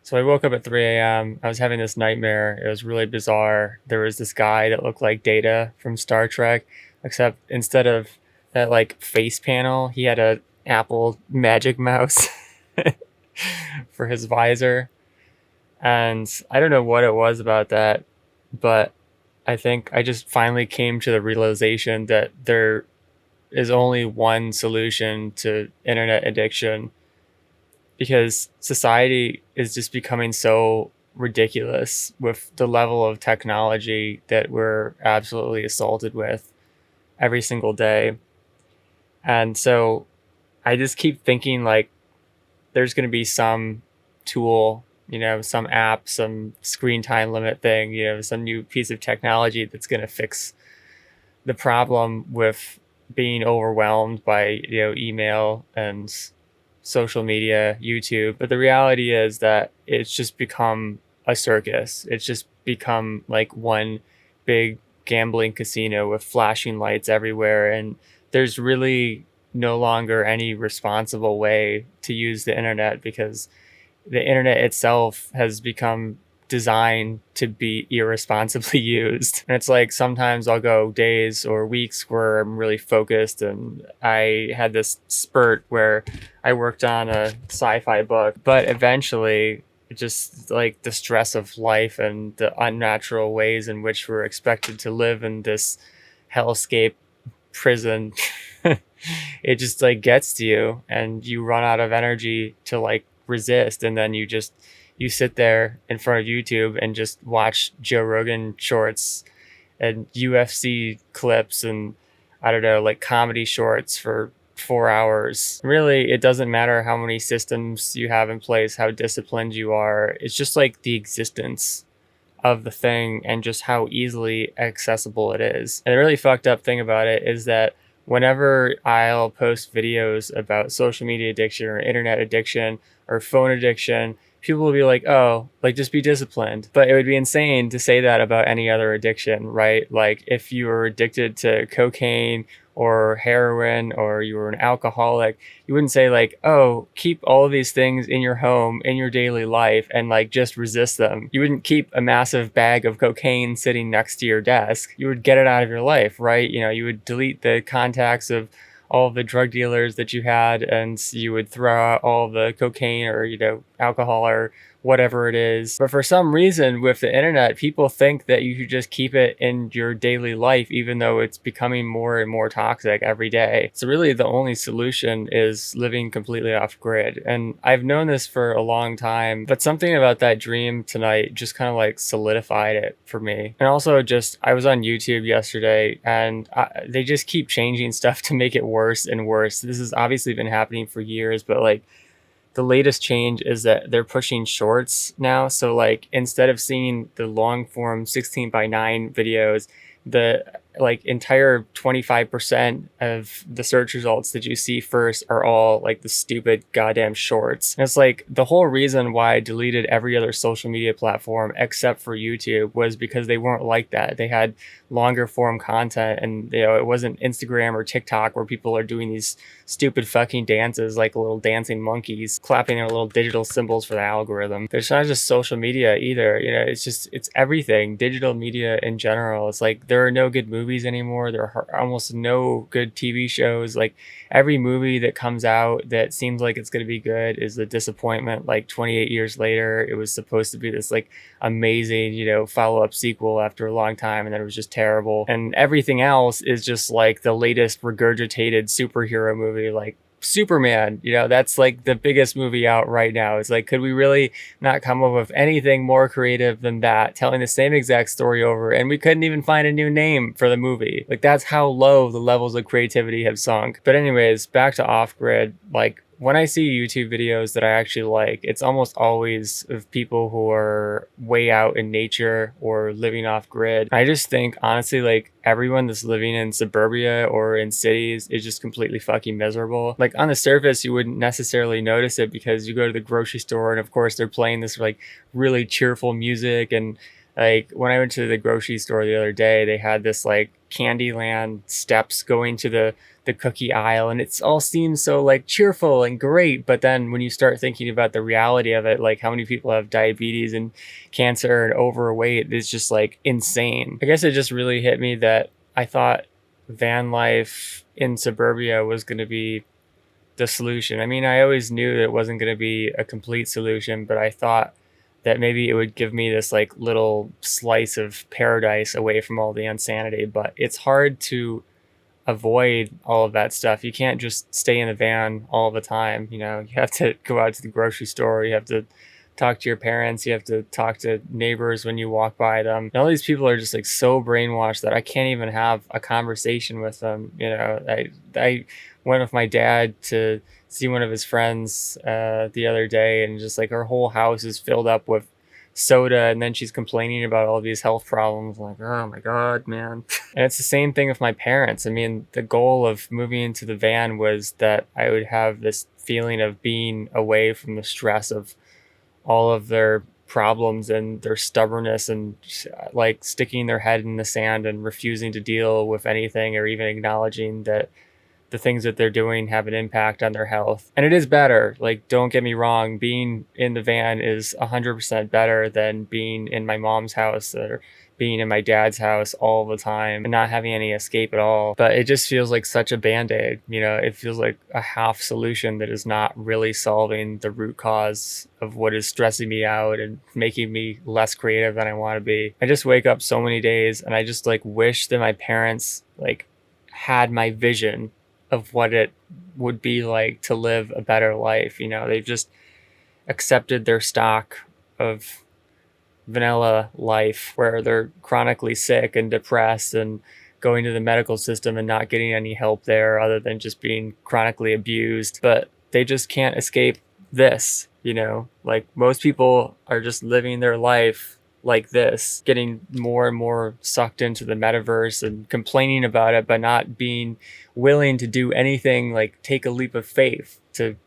So I woke up at 3 a.m. I was having this nightmare. It was really bizarre. There was this guy that looked like Data from Star Trek, except instead of that like face panel, he had a Apple Magic Mouse for his visor. And I don't know what it was about that, but I think I just finally came to the realization that there is only one solution to internet addiction, because society is just becoming so ridiculous with the level of technology that we're absolutely assaulted with every single day. And so I just keep thinking like there's going to be some tool, some app, some screen time limit thing, some new piece of technology that's going to fix the problem with being overwhelmed by, email and social media, YouTube. But the reality is that it's just become a circus. It's just become like one big gambling casino with flashing lights everywhere. And there's really no longer any responsible way to use the internet, because the internet itself has become designed to be irresponsibly used. And it's like sometimes I'll go days or weeks where I'm really focused. And I had this spurt where I worked on a sci-fi book, but eventually just like the stress of life and the unnatural ways in which we're expected to live in this hellscape prison, it just like gets to you and you run out of energy to like resist. And then you sit there in front of YouTube and just watch Joe Rogan shorts and UFC clips and I don't know, like comedy shorts for 4 hours. Really, it doesn't matter how many systems you have in place, how disciplined you are. It's just like the existence of the thing and just how easily accessible it is. And the really fucked up thing about it is that whenever I'll post videos about social media addiction or internet addiction or phone addiction, people will be like, oh, like just be disciplined. But it would be insane to say that about any other addiction, right? Like if you were addicted to cocaine or heroin or you were an alcoholic, you wouldn't say like, oh, keep all of these things in your home, in your daily life, and like just resist them. You wouldn't keep a massive bag of cocaine sitting next to your desk. You would get it out of your life, right? You would delete the contacts of all the drug dealers that you had, and you would throw out all the cocaine or alcohol or whatever it is. But for some reason with the internet, people think that you should just keep it in your daily life, even though it's becoming more and more toxic every day. So really the only solution is living completely off grid. And I've known this for a long time, but something about that dream tonight just kind of like solidified it for me. And also just, I was on YouTube yesterday and they just keep changing stuff to make it worse and worse. This has obviously been happening for years, but like the latest change is that they're pushing shorts now. So like instead of seeing the long form 16:9 videos, the like entire 25% of the search results that you see first are all like the stupid goddamn shorts. And it's like the whole reason why I deleted every other social media platform except for YouTube was because they weren't like that. They had longer form content, and it wasn't Instagram or TikTok where people are doing these stupid fucking dances like little dancing monkeys clapping their little digital symbols for the algorithm. There's not just social media either. It's everything, digital media in general. It's like there are no good movies anymore. There are almost no good TV shows. Like every movie that comes out that seems like it's going to be good is a disappointment. Like 28 years later, it was supposed to be this like amazing, follow-up sequel after a long time, and then it was just terrible. And everything else is just like the latest regurgitated superhero movie, like Superman. That's like the biggest movie out right now. It's like, could we really not come up with anything more creative than that, telling the same exact story over? And we couldn't even find a new name for the movie. Like that's how low the levels of creativity have sunk. But anyways, back to off grid. Like when I see YouTube videos that I actually like, it's almost always of people who are way out in nature or living off grid. I just think, honestly, like everyone that's living in suburbia or in cities is just completely fucking miserable. Like on the surface, you wouldn't necessarily notice it because you go to the grocery store and of course they're playing this like really cheerful music and Like when I went to the grocery store the other day, they had this like Candyland steps going to the cookie aisle, and it's all seems so like cheerful and great. But then when you start thinking about the reality of it, like how many people have diabetes and cancer and overweight, it's just like insane. I guess it just really hit me that I thought van life in suburbia was going to be the solution. I mean, I always knew that it wasn't going to be a complete solution, but I thought that maybe it would give me this like little slice of paradise away from all the insanity. But it's hard to avoid all of that stuff. You can't just stay in the van all the time. You know, you have to go out to the grocery store. You have to talk to your parents. You have to talk to neighbors when you walk by them. And all these people are just like so brainwashed that I can't even have a conversation with them. You know, I went with my dad to see one of his friends the other day, and just like her whole house is filled up with soda, and then she's complaining about all these health problems. I'm like, oh my god, man. And it's the same thing with my parents. I mean, the goal of moving into the van was that I would have this feeling of being away from the stress of all of their problems and their stubbornness, and like sticking their head in the sand and refusing to deal with anything, or even acknowledging that the things that they're doing have an impact on their health. And it is better. Like, don't get me wrong, being in the van is 100% better than being in my mom's house or being in my dad's house all the time and not having any escape at all. But it just feels like such a band-aid. You know, it feels like a half solution that is not really solving the root cause of what is stressing me out and making me less creative than I want to be. I just wake up so many days and I just like wish that my parents like had my vision of what it would be like to live a better life. You know, they've just accepted their stock of vanilla life where they're chronically sick and depressed and going to the medical system and not getting any help there other than just being chronically abused. But they just can't escape this, you know, like most people are just living their life like this, getting more and more sucked into the metaverse and complaining about it, but not being willing to do anything, like take a leap of faith to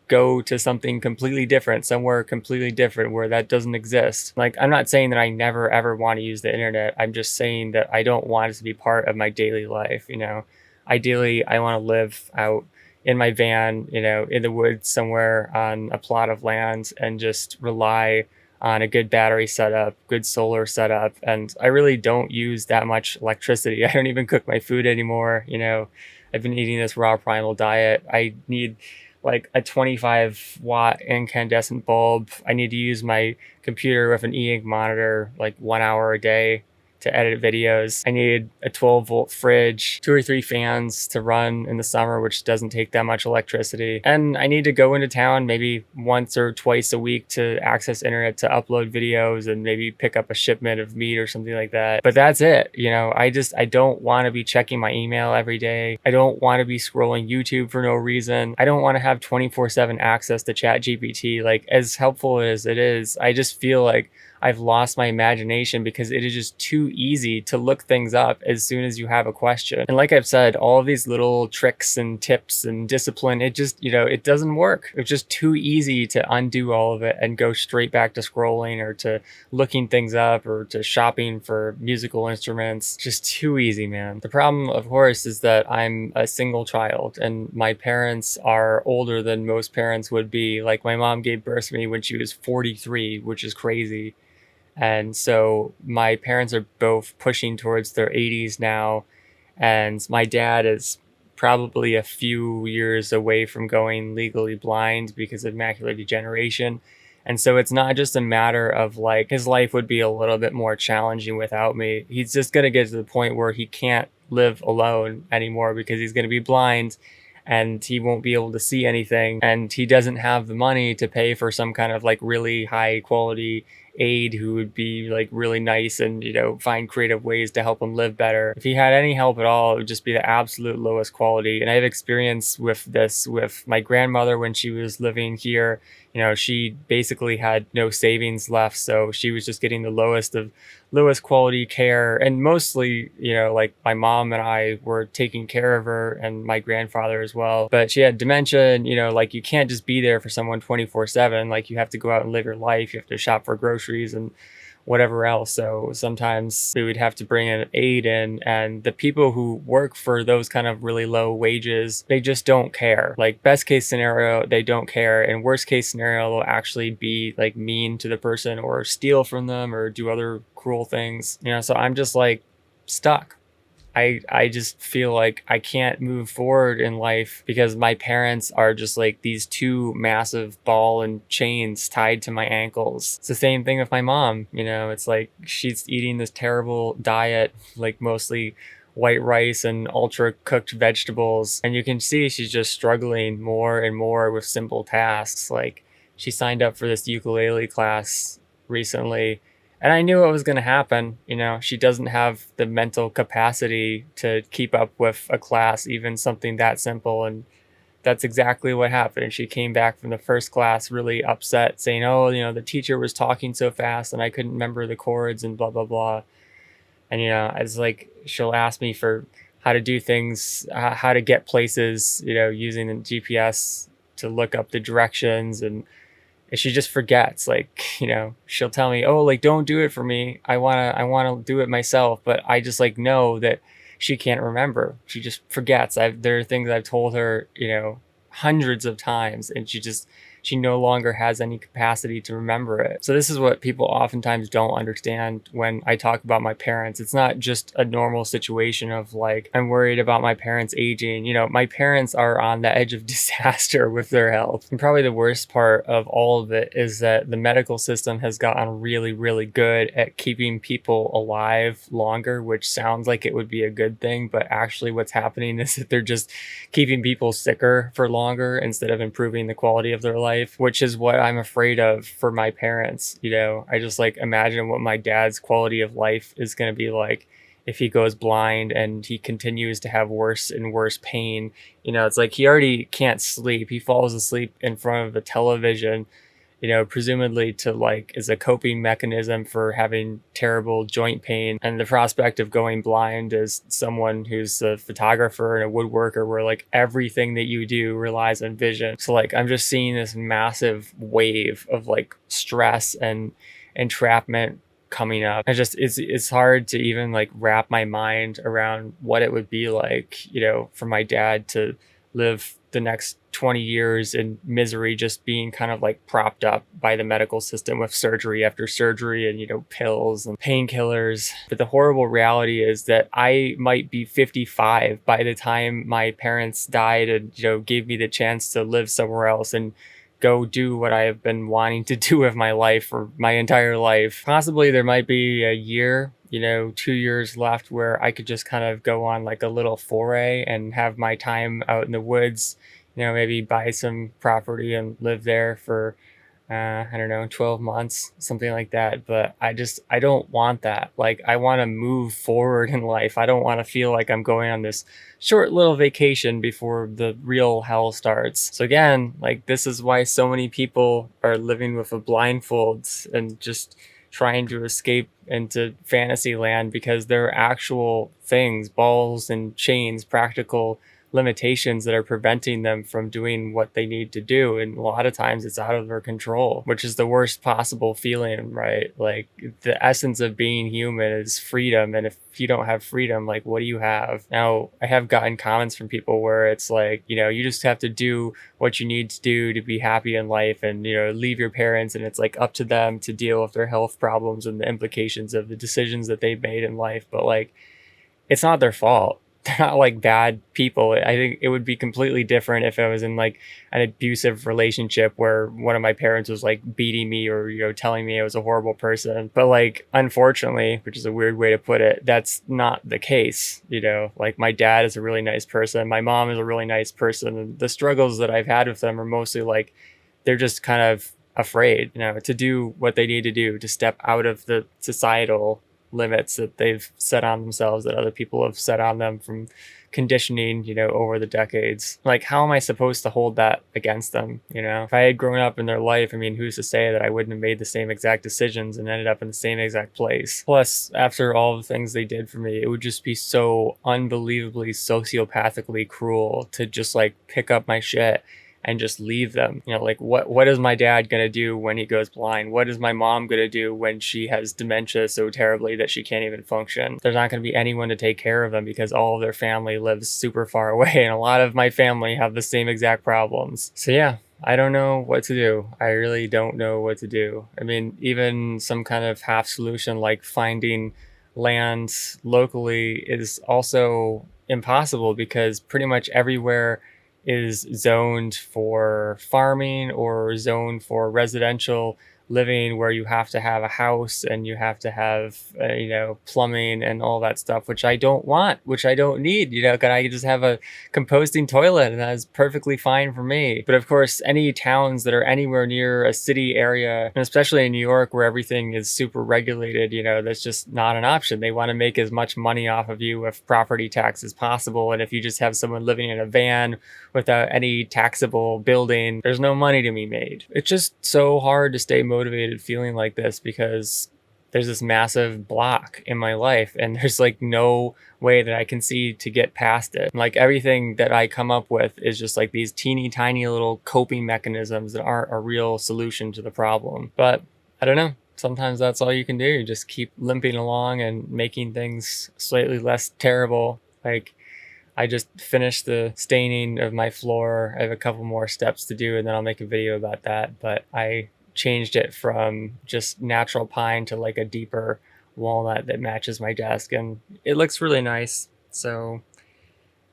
go to something completely different, somewhere completely different where that doesn't exist. Like, I'm not saying that I never ever want to use the internet. I'm just saying that I don't want it to be part of my daily life. You know, ideally I want to live out in my van, you know, in the woods somewhere on a plot of land and just rely on a good battery setup, good solar setup. And I really don't use that much electricity. I don't even cook my food anymore. You know, I've been eating this raw primal diet. I need like a 25-watt incandescent bulb. I need to use my computer with an e-ink monitor like 1 hour a day to edit videos. I need a 12-volt fridge, 2 or 3 fans to run in the summer, which doesn't take that much electricity. And I need to go into town maybe once or twice a week to access internet to upload videos and maybe pick up a shipment of meat or something like that. But that's it. You know, I don't want to be checking my email every day. I don't want to be scrolling YouTube for no reason. I don't want to have 24/7 access to ChatGPT. Like, as helpful as it is, I just feel like I've lost my imagination because it is just too easy to look things up as soon as you have a question. And like I've said, all of these little tricks and tips and discipline, it just, you know, it doesn't work. It's just too easy to undo all of it and go straight back to scrolling or to looking things up or to shopping for musical instruments. Just too easy, man. The problem, of course, is that I'm a single child and my parents are older than most parents would be. Like, my mom gave birth to me when she was 43, which is crazy. And so my parents are both pushing towards their 80s now. And my dad is probably a few years away from going legally blind because of macular degeneration. And so it's not just a matter of like his life would be a little bit more challenging without me. He's just going to get to the point where he can't live alone anymore because he's going to be blind and he won't be able to see anything. And he doesn't have the money to pay for some kind of like really high quality aide who would be like really nice and, you know, find creative ways to help him live better. If he had any help at all, it would just be the absolute lowest quality. And I have experience with this with my grandmother when she was living here. You know, she basically had no savings left, so she was just getting the lowest quality care. And mostly, you know, like my mom and I were taking care of her and my grandfather as well. But she had dementia, and, you know, like you can't just be there for someone 24/7. Like, you have to go out and live your life. You have to shop for groceries and whatever else. So sometimes we would have to bring an aide in, and the people who work for those kind of really low wages, they just don't care. Like best case scenario, they don't care. And worst case scenario, they'll actually be like mean to the person or steal from them or do other cruel things. So I'm just like stuck. I just feel like I can't move forward in life because my parents are just like these two massive ball and chains tied to my ankles. It's the same thing with my mom. It's like she's eating this terrible diet, like mostly white rice and ultra cooked vegetables. And you can see she's just struggling more and more with simple tasks. Like she signed up for this ukulele class recently, and I knew it was going to happen. She doesn't have the mental capacity to keep up with a class, even something that simple. And that's exactly what happened. She came back from the first class really upset, saying, oh, the teacher was talking so fast and I couldn't remember the chords and blah, blah, blah. And, it's like she'll ask me for how to do things, how to get places, using the GPS to look up the directions, and she just forgets. Like, she'll tell me, oh, like, don't do it for me, I want to do it myself, but I just like know that she can't remember. She just forgets. There are things I've told her, hundreds of times, and she no longer has any capacity to remember it. So this is what people oftentimes don't understand when I talk about my parents. It's not just a normal situation of like, I'm worried about my parents aging. My parents are on the edge of disaster with their health. And probably the worst part of all of it is that the medical system has gotten really, really good at keeping people alive longer, which sounds like it would be a good thing, but actually what's happening is that they're just keeping people sicker for longer instead of improving the quality of their life, which is what I'm afraid of for my parents. I just like imagine what my dad's quality of life is going to be like if he goes blind and he continues to have worse and worse pain. It's like he already can't sleep. He falls asleep in front of the television, presumably to like as a coping mechanism for having terrible joint pain. And the prospect of going blind as someone who's a photographer and a woodworker, where like everything that you do relies on vision. So like I'm just seeing this massive wave of like stress and entrapment coming up. It's hard to even like wrap my mind around what it would be like, for my dad to live the next 20 years in misery, just being kind of like propped up by the medical system with surgery after surgery and, pills and painkillers. But the horrible reality is that I might be 55 by the time my parents died and, gave me the chance to live somewhere else and go do what I have been wanting to do with my life for my entire life. Possibly there might be a year, 2 years left where I could just kind of go on like a little foray and have my time out in the woods, maybe buy some property and live there for, I don't know, 12 months, something like that. But I don't want that. Like, I want to move forward in life. I don't want to feel like I'm going on this short little vacation before the real hell starts. So again, like, this is why so many people are living with a blindfold and just trying to escape into fantasy land, because there are actual things, balls and chains, practical limitations that are preventing them from doing what they need to do. And a lot of times it's out of their control, which is the worst possible feeling, right? Like, the essence of being human is freedom. And if you don't have freedom, like, what do you have? Now, I have gotten comments from people where it's like, you just have to do what you need to do to be happy in life, and, leave your parents, and it's like up to them to deal with their health problems and the implications of the decisions that they've made in life. But like, it's not their fault. They're not like bad people. I think it would be completely different if I was in like an abusive relationship where one of my parents was like beating me or, telling me I was a horrible person. But like, unfortunately, which is a weird way to put it, that's not the case. Like, my dad is a really nice person. My mom is a really nice person. And the struggles that I've had with them are mostly like, they're just kind of afraid, to do what they need to do, to step out of the societal limits that they've set on themselves, that other people have set on them from conditioning, over the decades. Like, how am I supposed to hold that against them? If I had grown up in their life, I mean, who's to say that I wouldn't have made the same exact decisions and ended up in the same exact place? Plus, after all the things they did for me, it would just be so unbelievably sociopathically cruel to just like pick up my shit and just leave them. You know, like what is my dad going to do when he goes blind? What is my mom going to do when she has dementia so terribly that she can't even function? There's not going to be anyone to take care of them because all of their family lives super far away, and a lot of my family have the same exact problems. So yeah, I don't know what to do. I really don't know what to do. I mean, even some kind of half solution like finding land locally is also impossible because pretty much everywhere is zoned for farming or zoned for residential living, where you have to have a house and you have to have plumbing and all that stuff, which I don't want, which I don't need. Can I just have a composting toilet and that's perfectly fine for me? But of course, any towns that are anywhere near a city area, and especially in New York where everything is super regulated, that's just not an option. They want to make as much money off of you with property tax as possible, and if you just have someone living in a van without any taxable building, there's no money to be made. It's just so hard to stay motivated feeling like this because there's this massive block in my life and there's like no way that I can see to get past it. Like everything that I come up with is just like these teeny tiny little coping mechanisms that aren't a real solution to the problem. But I don't know. Sometimes that's all you can do. You just keep limping along and making things slightly less terrible. Like I just finished the staining of my floor. I have a couple more steps to do and then I'll make a video about that. But I changed it from just natural pine to like a deeper walnut that matches my desk and it looks really nice. So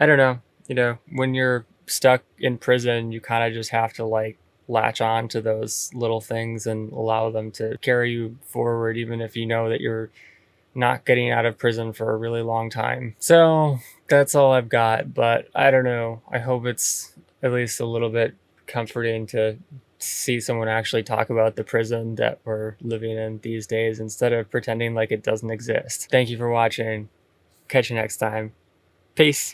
I don't know, when you're stuck in prison, you kind of just have to like latch on to those little things and allow them to carry you forward, even if you know that you're not getting out of prison for a really long time. So that's all I've got, but I don't know. I hope it's at least a little bit comforting to see someone actually talk about the prison that we're living in these days instead of pretending like it doesn't exist. Thank you for watching. Catch you next time. Peace.